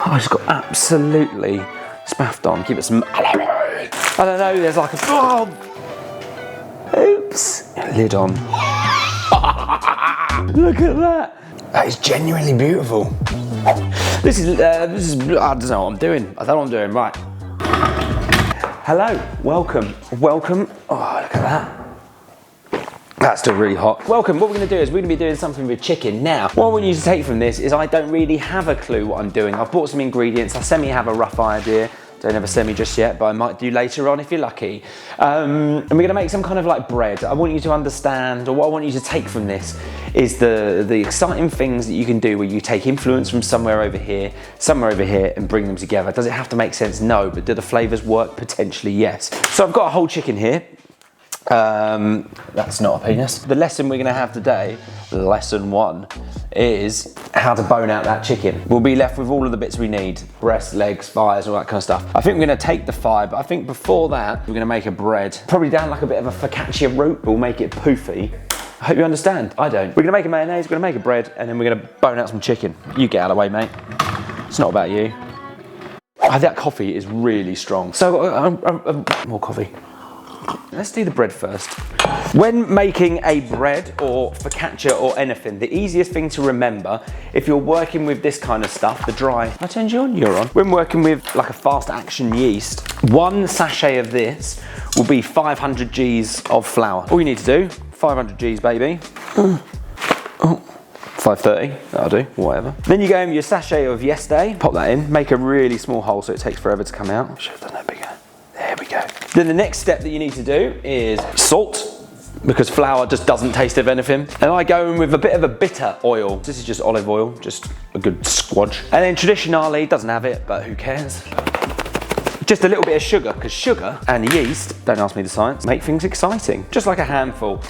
I just got absolutely spaffed on. Give it some, I don't know, there's like a, oh, oops, lid on. Look at that. That is genuinely beautiful. This is, I don't know what I'm doing. I don't know what I'm doing, right. Hello, welcome. Oh, look at that. That's still really hot. Welcome, what we're gonna do is we're gonna be doing something with chicken. Now, what I want you to take from this is I don't really have a clue what I'm doing. I've bought some ingredients, I semi have a rough idea. Don't have a semi just yet, but I might do later on if you're lucky. And we're gonna make some kind of like bread. I want you to understand, or what I want you to take from this is the exciting things that you can do where you take influence from somewhere over here, and bring them together. Does it have to make sense? No, but do the flavors work? Potentially, yes. So I've got a whole chicken here. That's not a penis. The lesson we're gonna have today, lesson 1, is how to bone out that chicken. We'll be left with all of the bits we need. Breast, legs, thighs, all that kind of stuff. I think we're gonna take the thigh, but I think before that, we're gonna make a bread. Probably down like a bit of a focaccia route, but we'll make it poofy. I hope you understand, I don't. We're gonna make a mayonnaise, we're gonna make a bread, and then we're gonna bone out some chicken. You get out of the way, mate. It's not about you. Oh, that coffee is really strong. So, more coffee. Let's do the bread first. When making a bread or focaccia or anything, the easiest thing to remember, if you're working with this kind of stuff, the dry, I turned you on, you're on. When working with like a fast action yeast, 1 sachet of this will be 500 Gs of flour. All you need to do, 500 Gs, baby. 530, that'll do, whatever. Then you go in with your sachet of yeast, pop that in, make a really small hole so it takes forever to come out. Should have done that bigger. There we go. Then the next step that you need to do is salt, because flour just doesn't taste of anything. And I go in with a bit of a bitter oil. This is just olive oil, just a good squadge. And then traditionally, doesn't have it, but who cares? Just a little bit of sugar, because sugar and yeast, don't ask me the science, make things exciting. Just like a handful.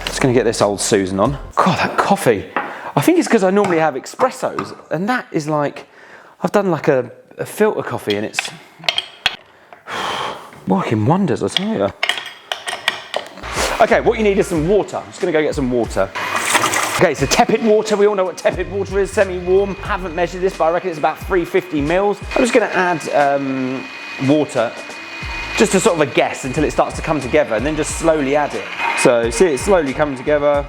Just gonna get this old Susan on. God, that coffee. I think it's because I normally have espressos, and that is like, I've done like a filter coffee and it's working wonders, I tell you. Okay, what you need is some water. I'm just gonna go get some water. Okay, so tepid water, we all know what tepid water is, semi-warm. Haven't measured this, but I reckon it's about 350 mils. I'm just gonna add water, just to sort of a guess until it starts to come together, and then just slowly add it. So see it slowly coming together,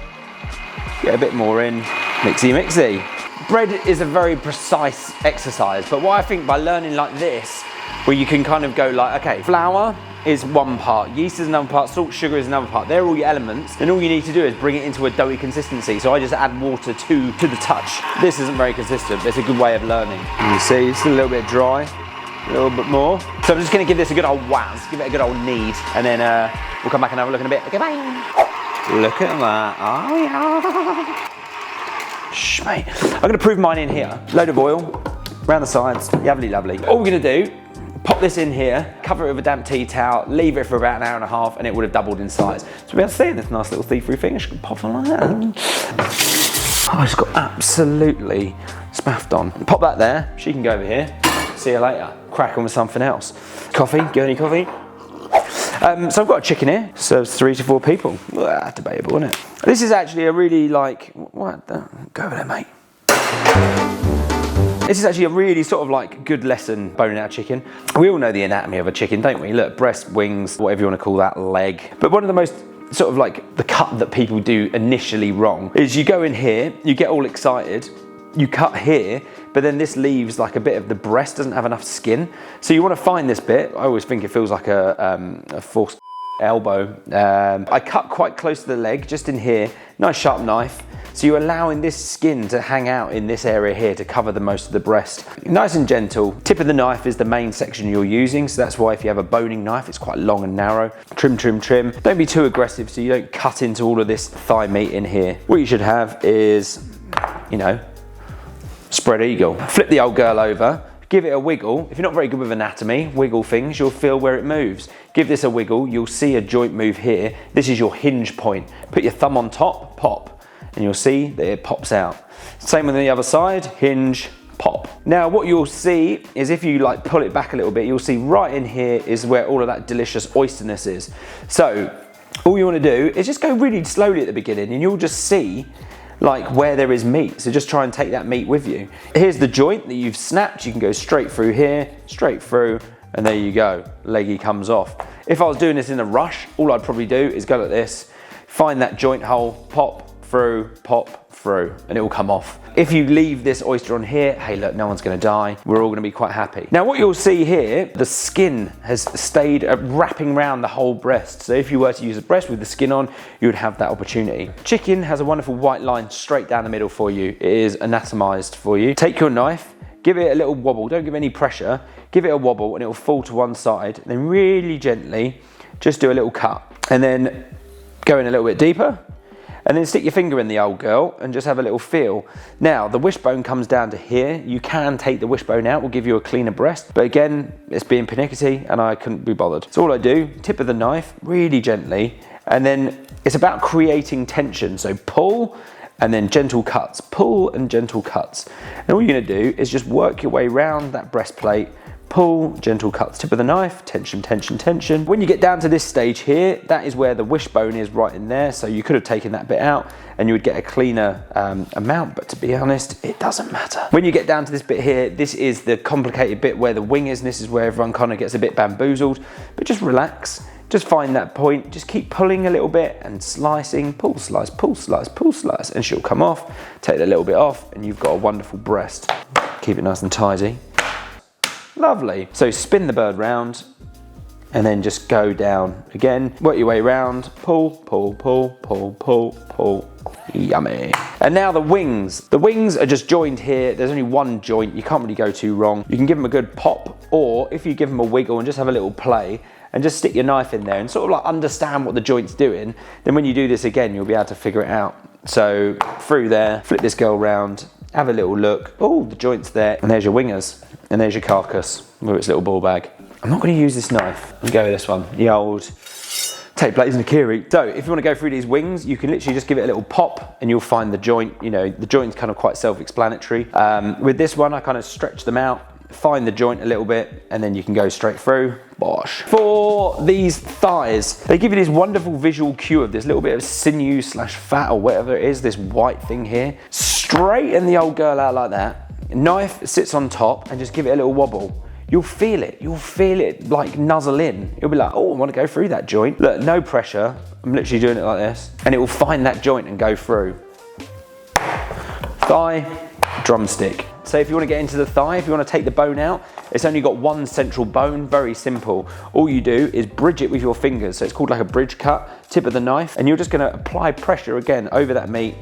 get a bit more in, mixy mixy. Bread is a very precise exercise, but what I think by learning like this, where you can kind of go like, okay, flour is 1 part, yeast is another part, salt, sugar is another part. They're all your elements, and all you need to do is bring it into a doughy consistency. So I just add water to the touch. This isn't very consistent, but it's a good way of learning. And you see, it's a little bit dry, a little bit more. So I'm just gonna give this a good old whazz, give it a good old knead, and then we'll come back and have a look in a bit. Okay, bye. Look at that, oh yeah. Shh, mate. I'm gonna prove mine in here. Load of oil, around the sides, lovely, lovely. All we're gonna do, pop this in here, cover it with a damp tea towel, leave it for about an hour and a half, and it would have doubled in size. So we'll be able to see this nice little see-through thing. I should pop on like that. Oh, I just got absolutely spaffed on. Pop that there, she can go over here. See you later. Crack on with something else. Coffee, get any coffee? So I've got a chicken here, serves 3 to 4 people. Well, debatable, isn't it? This is actually a really like, what the, go over there, mate. This is actually a really sort of like good lesson boning out chicken. We all know the anatomy of a chicken, don't we? Look, breast, wings, whatever you want to call that, leg. But one of the most sort of like the cut that people do initially wrong is you go in here, you get all excited, you cut here, but then this leaves like a bit of the breast, doesn't have enough skin. So you want to find this bit. I always think it feels like a forced elbow. I cut quite close to the leg, just in here, nice sharp knife. So you're allowing this skin to hang out in this area here to cover the most of the breast. Nice and gentle. Tip of the knife is the main section you're using, so that's why if you have a boning knife, it's quite long and narrow. Trim, trim, trim. Don't be too aggressive so you don't cut into all of this thigh meat in here. What you should have is, you know, spread eagle. Flip the old girl over, give it a wiggle. If you're not very good with anatomy, wiggle things, you'll feel where it moves. Give this a wiggle, you'll see a joint move here. This is your hinge point. Put your thumb on top, pop, and you'll see that it pops out. Same on the other side, hinge, pop. Now what you'll see is if you like pull it back a little bit, you'll see right in here is where all of that delicious oysterness is. So all you want to do is just go really slowly at the beginning and you'll just see like where there is meat. So just try and take that meat with you. Here's the joint that you've snapped. You can go straight through here, straight through, and there you go. Leggy comes off. If I was doing this in a rush, all I'd probably do is go like this, find that joint hole, pop through, and it will come off. If you leave this oyster on here, hey look, no one's gonna die. We're all gonna be quite happy. Now what you'll see here, the skin has stayed wrapping around the whole breast. So if you were to use a breast with the skin on, you would have that opportunity. Chicken has a wonderful white line straight down the middle for you. It is anatomized for you. Take your knife, give it a little wobble, don't give any pressure, give it a wobble and it will fall to one side. Then really gently, just do a little cut. And then go in a little bit deeper. And then stick your finger in the old girl and just have a little feel. Now, the wishbone comes down to here. You can take the wishbone out, will give you a cleaner breast. But again, it's being pernickety and I couldn't be bothered. So all I do, tip of the knife, really gently, and then it's about creating tension. So pull and then gentle cuts, pull and gentle cuts. And all you're gonna do is just work your way around that breastplate, pull, gentle cuts, tip of the knife, tension, tension, tension. When you get down to this stage here, that is where the wishbone is right in there. So you could have taken that bit out and you would get a cleaner amount, but to be honest, it doesn't matter. When you get down to this bit here, this is the complicated bit where the wing is, and this is where everyone kind of gets a bit bamboozled, but just relax. Just find that point, just keep pulling a little bit and slicing, pull, slice, pull, slice, pull, slice, and she'll come off. Take that little bit off and you've got a wonderful breast. Keep it nice and tidy. Lovely. So spin the bird round and then just go down again. Work your way around, pull, pull, pull, pull, pull, pull. Yummy. And now the wings. The wings are just joined here. There's only one joint. You can't really go too wrong. You can give them a good pop, or if you give them a wiggle and just have a little play and just stick your knife in there and sort of like understand what the joint's doing, then when you do this again, you'll be able to figure it out. So through there, flip this girl round, have a little look. Oh, the joint's there. And there's your wingers. And there's your carcass with its little ball bag. I'm not going to use this knife. I'll go with this one. The old tape blades and a kiri. So if you want to go through these wings, you can literally just give it a little pop and you'll find the joint. You know, the joint's kind of quite self-explanatory. With this one, I kind of stretch them out, find the joint a little bit, and then you can go straight through. Bosh. For these thighs, they give you this wonderful visual cue of this little bit of sinew slash fat or whatever it is, this white thing here. Straighten the old girl out like that. Knife sits on top and just give it a little wobble. You'll feel it like nuzzle in. You'll be like, oh, I want to go through that joint. Look, no pressure. I'm literally doing it like this. And it will find that joint and go through. Thigh, drumstick. So if you want to get into the thigh, if you want to take the bone out, it's only got one central bone, very simple. All you do is bridge it with your fingers. So it's called like a bridge cut, tip of the knife, and you're just going to apply pressure again over that meat.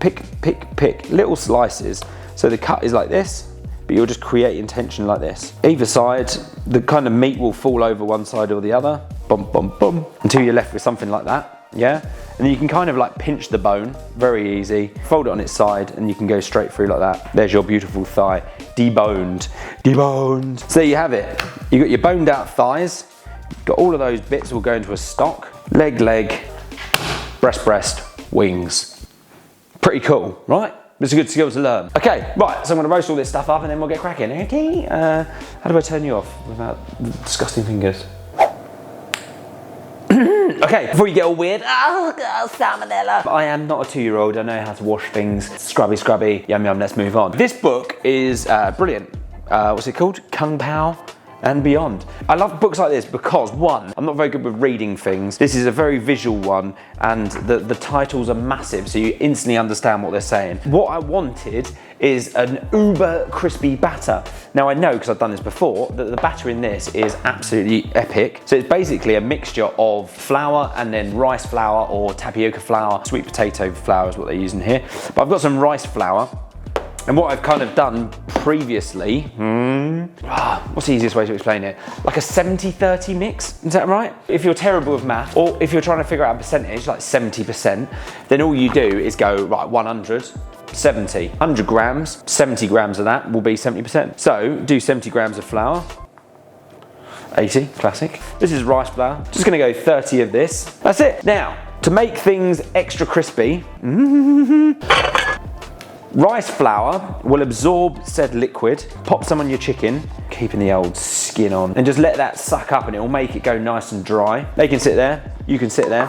Pick, pick, pick, little slices. So the cut is like this, but you're just creating tension like this. Either side, the kind of meat will fall over one side or the other, bum, bum, bum, until you're left with something like that, yeah? And then you can kind of like pinch the bone, very easy. Fold it on its side and you can go straight through like that. There's your beautiful thigh, deboned, deboned. So there you have it. You got your boned out thighs, got all of those bits will go into a stock. Leg, leg, breast, breast, wings. Pretty cool, right? It's a good skill to learn. Okay, right, so I'm gonna roast all this stuff up and then we'll get cracking, okay? How do I turn you off without disgusting fingers? Okay, before you get all weird, oh God, salmonella. I am not a 2-year-old, I know how to wash things. Scrubby, scrubby, yum, yum, let's move on. This book is brilliant. What's it called? Kung Pao and Beyond. I love books like this because, one, I'm not very good with reading things. This is a very visual one and the titles are massive, so you instantly understand what they're saying. What I wanted is an uber crispy batter. Now I know, because I've done this before, that the batter in this is absolutely epic. So it's basically a mixture of flour and then rice flour or tapioca flour. Sweet potato flour is what they're using here. But I've got some rice flour. And what I've kind of done previously, what's the easiest way to explain it? Like a 70-30 mix, is that right? If you're terrible with math, or if you're trying to figure out a percentage, like 70%, then all you do is go, right, 100, 70, 100 grams, 70 grams of that will be 70%. So do 70 grams of flour, 80, classic. This is rice flour, just gonna go 30 of this. That's it. Now, to make things extra crispy, rice flour will absorb said liquid, pop some on your chicken, keeping the old skin on, and just let that suck up and it will make it go nice and dry. They can sit there, you can sit there.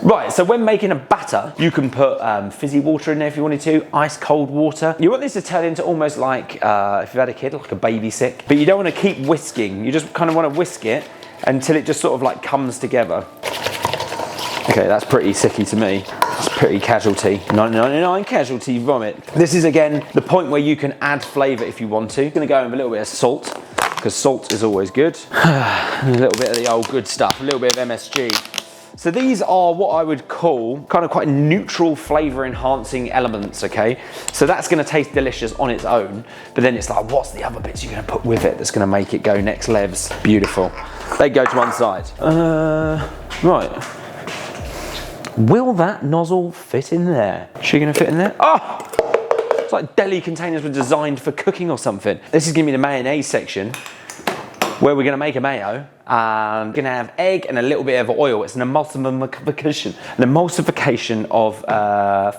Right, so when making a batter, you can put fizzy water in there if you wanted to, ice cold water. You want this to turn into almost like, if you've had a kid, like a baby sick. But you don't want to keep whisking. You just kind of want to whisk it until it just sort of like comes together. Okay, that's pretty sicky to me. It's pretty casualty. 1999 casualty vomit. This is again the point where you can add flavour if you want to. I'm gonna go in with a little bit of salt, because salt is always good. And a little bit of the old good stuff, a little bit of MSG. So these are what I would call kind of quite neutral flavour enhancing elements, okay? So that's gonna taste delicious on its own, but then it's like, what's the other bits you're gonna put with it that's gonna make it go next levels? Beautiful. They go to one side. Right. Will that nozzle fit in there? Is she gonna fit in there? Oh! It's like deli containers were designed for cooking or something. This is gonna be the mayonnaise section, where we're gonna make a mayo, and we're gonna have egg and a little bit of oil. It's an emulsification of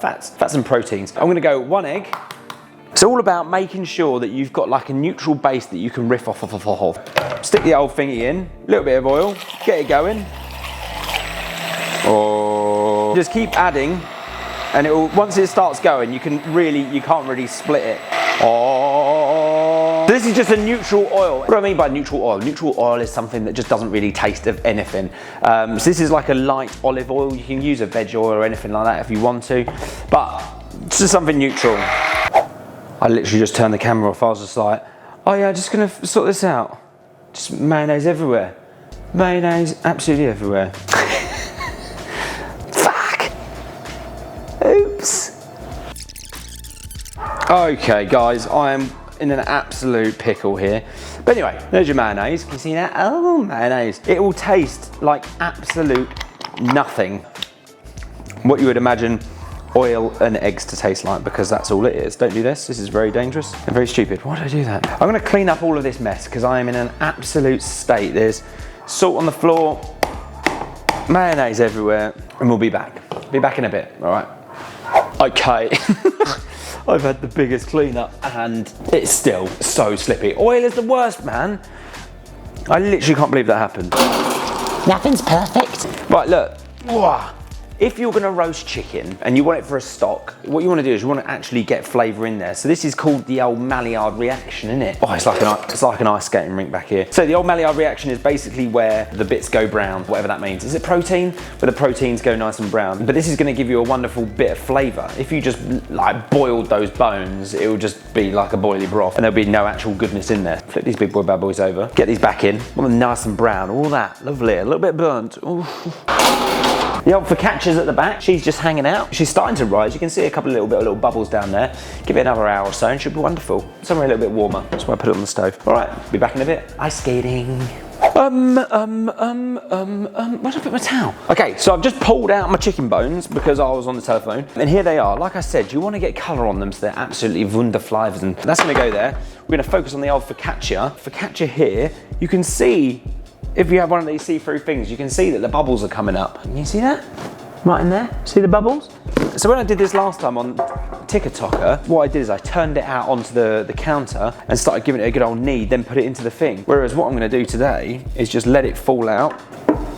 fats and proteins. I'm gonna go 1 egg. It's all about making sure that you've got like a neutral base that you can riff off of. Stick the old thingy in, a little bit of oil, get it going. Oh. Just keep adding, and it will, once it starts going, you can't really split it. Oh. This is just a neutral oil. What do I mean by neutral oil? Neutral oil is something that just doesn't really taste of anything. So this is like a light olive oil. You can use a veg oil or anything like that if you want to, but it's just something neutral. I literally just turned the camera off. I was just like, oh yeah, just gonna sort this out. Just mayonnaise everywhere. Mayonnaise absolutely everywhere. Fuck. Oops. Okay guys, I am in an absolute pickle here. But anyway, there's your mayonnaise. Can you see that? Oh, mayonnaise. It will taste like absolute nothing. What you would imagine oil and eggs to taste like, because that's all it is. Don't do this. This is very dangerous and very stupid. Why did I do that? I'm gonna clean up all of this mess because I am in an absolute state. There's salt on the floor, mayonnaise everywhere, and we'll be back. Be back in a bit, all right? Okay. I've had the biggest cleanup and it's still so slippy. Oil is the worst, man. I literally can't believe that happened. Nothing's perfect. Right, look. Whoa. If you're gonna roast chicken and you want it for a stock, what you wanna do is you wanna actually get flavour in there. So this is called the old Maillard reaction, isn't it? Oh, it's like an ice skating rink back here. So the old Maillard reaction is basically where the bits go brown, whatever that means. Is it protein? Where the proteins go nice and brown. But this is gonna give you a wonderful bit of flavour. If you just like boiled those bones, it will just be like a boilie broth and there'll be no actual goodness in there. Flip these big boy bad boys over. Get these back in. Want them nice and brown, all that, lovely. A little bit burnt. Ooh. The old Foccacia's at the back, she's just hanging out. She's starting to rise, you can see a couple of little bubbles down there. Give it another hour or so and she'll be wonderful. Somewhere a little bit warmer, that's why I put it on the stove. All right, be back in a bit. Ice skating. Where did I put my towel? Okay, so I've just pulled out my chicken bones because I was on the telephone. And here they are. Like I said, you want to get colour on them so they're absolutely wunderflavours. And that's going to go there. We're going to focus on the old Foccacia. Foccacia here, you can see, if you have one of these see-through things, you can see that the bubbles are coming up. Can you see that? Right in there, see the bubbles? So when I did this last time on TikTok, what I did is I turned it out onto the counter and started giving it a good old knead, then put it into the thing. Whereas what I'm gonna do today is just let it fall out.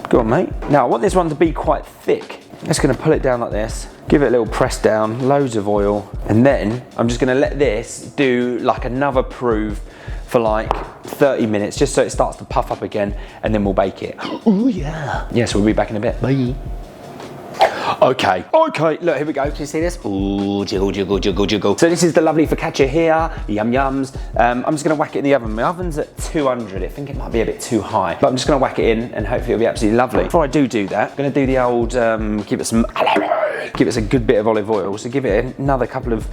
Go on, mate. Now I want this one to be quite thick. Just gonna pull it down like this, give it a little press down, loads of oil, and then I'm just gonna let this do like another prove for like 30 minutes, just so it starts to puff up again, and then we'll bake it. Oh yeah. Yes, we'll be back in a bit. Bye. Okay, look, here we go. Can you see this? Ooh, jiggle, jiggle, jiggle, jiggle. So this is the lovely Foccacia here, yum yums. I'm just gonna whack it in the oven. My oven's at 200. I think it might be a bit too high, but I'm just gonna whack it in and hopefully it'll be absolutely lovely. Before I do that, I'm gonna do the old, give it a good bit of olive oil. So give it another couple of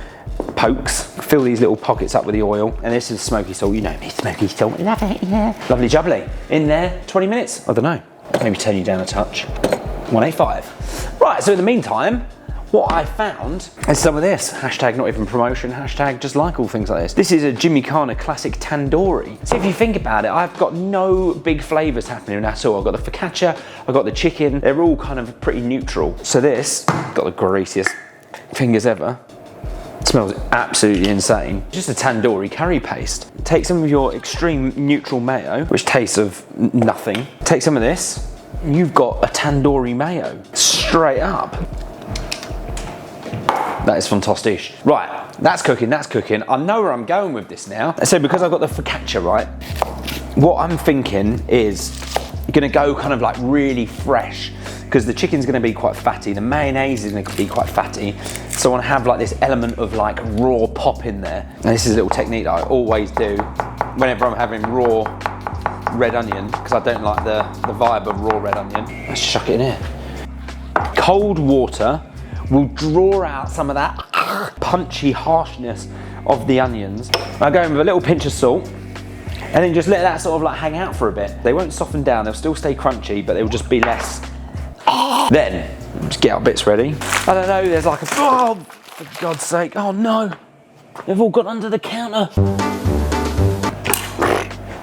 pokes, fill these little pockets up with the oil, and this is smoky salt. You know me, smoky salt, love it, yeah. Lovely jubbly. In there, 20 minutes, I don't know. Maybe turn you down a touch. 185. Right, so in the meantime, what I found is some of this. Hashtag not even promotion, hashtag just like all things like this. This is a Jimmy Carner classic tandoori. So if you think about it, I've got no big flavours happening at all. I've got the Foccacia, I've got the chicken, they're all kind of pretty neutral. So this, got the greasiest fingers ever. It smells absolutely insane. Just a tandoori curry paste. Take some of your extreme neutral mayo, which tastes of nothing. Take some of this, you've got a tandoori mayo. straight up. That is fantastic. Right, that's cooking, that's cooking. I know where I'm going with this now. So because I've got the focaccia, right, what I'm thinking is you're gonna go kind of like really fresh, because the chicken's gonna be quite fatty, the mayonnaise is gonna be quite fatty, so I wanna have like this element of like raw pop in there. And this is a little technique that I always do whenever I'm having raw red onion, because I don't like the vibe of raw red onion. Let's chuck it in here. Cold water will draw out some of that punchy harshness of the onions. I go in with a little pinch of salt, and then just let that sort of like hang out for a bit. They won't soften down, they'll still stay crunchy, but they will just be less. Then, just get our bits ready. I don't know, there's like a, oh, for God's sake, oh no. They've all got under the counter.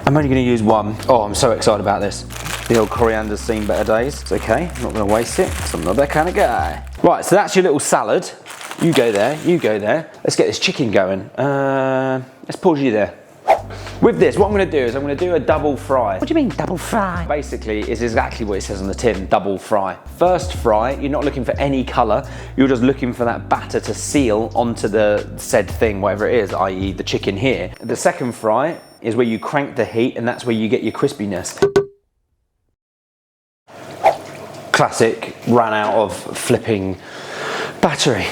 I'm only gonna use one. Oh, I'm so excited about this. The old coriander's seen better days. It's okay, I'm not gonna waste it, because I'm not that kind of guy. Right, so that's your little salad. You go there, you go there. Let's get this chicken going. Let's pause you there. With this, what I'm gonna do is I'm gonna do a double fry. What do you mean, double fry? Basically, it's exactly what it says on the tin, double fry. First fry, you're not looking for any color, you're just looking for that batter to seal onto the said thing, whatever it is, i.e. the chicken here. The second fry is where you crank the heat, and that's where you get your crispiness. Classic, ran out of flipping battery.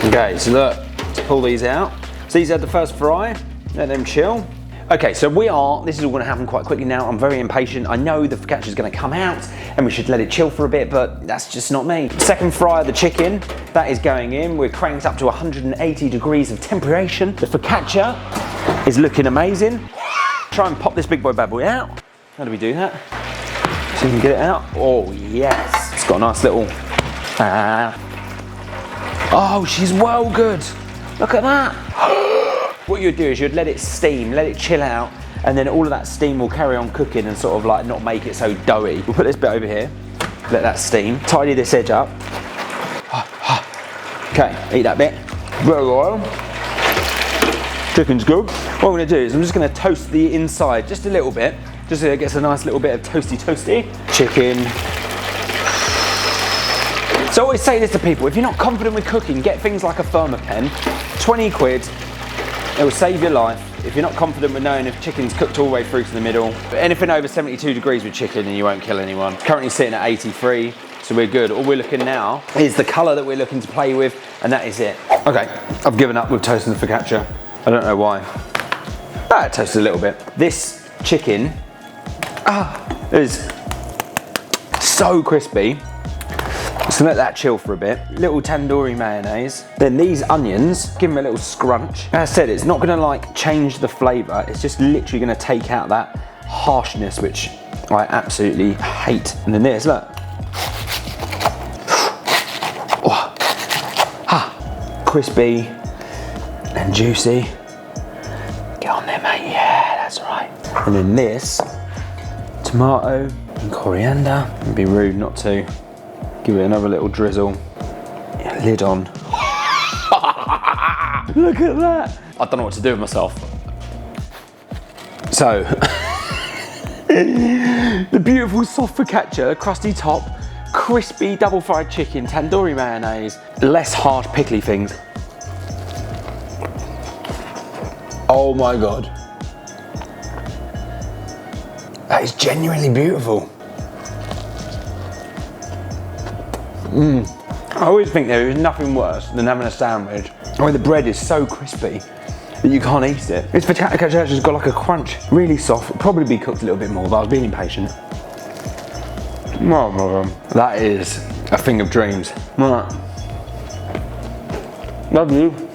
Okay, so look, let's pull these out. So these are the first fry, let them chill. Okay, so this is all gonna happen quite quickly now. I'm very impatient. I know the focaccia is gonna come out and we should let it chill for a bit, but that's just not me. Second fry of the chicken, that is going in. We're cranked up to 180 degrees of temperation. The focaccia is looking amazing. Try and pop this big boy bad boy out. How do we do that? So you can get it out. Oh yes, it's got a nice little, oh, she's well good. Look at that. What you'd do is you'd let it steam, let it chill out, and then all of that steam will carry on cooking and sort of like not make it so doughy. We'll put this bit over here, let that steam, tidy this edge up. Okay, eat that bit. Bit of oil. Chicken's good. What I'm gonna do is I'm just gonna toast the inside just a little bit, just so it gets a nice little bit of toasty. Chicken. So I always say this to people, if you're not confident with cooking, get things like a Thermopen, 20 quid, it will save your life. If you're not confident with knowing if chicken's cooked all the way through to the middle, anything over 72 degrees with chicken and you won't kill anyone. Currently sitting at 83, so we're good. All we're looking now is the color that we're looking to play with, and that is it. Okay, I've given up with toasting the focaccia. I don't know why. It toasted a little bit. This chicken is so crispy. Just gonna let that chill for a bit. Little tandoori mayonnaise. Then these onions, give them a little scrunch. As I said, it's not gonna like change the flavor. It's just literally gonna take out that harshness, which I absolutely hate. And then this, look. Oh. Crispy and juicy. Get on there, mate. Yeah, that's right. And then this, tomato and coriander. It'd be rude not to. Give it another little drizzle. Yeah, lid on. Look at that. I don't know what to do with myself. So, the beautiful soft focaccia, crusty top, crispy double fried chicken, tandoori mayonnaise, less harsh pickly things. Oh my God. That is genuinely beautiful. I always think there is nothing worse than having a sandwich where the bread is so crispy that you can't eat it. This focaccia has got like a crunch, really soft. It'll probably be cooked a little bit more, but I was being impatient. Oh my God. That is a thing of dreams. Right. Love you.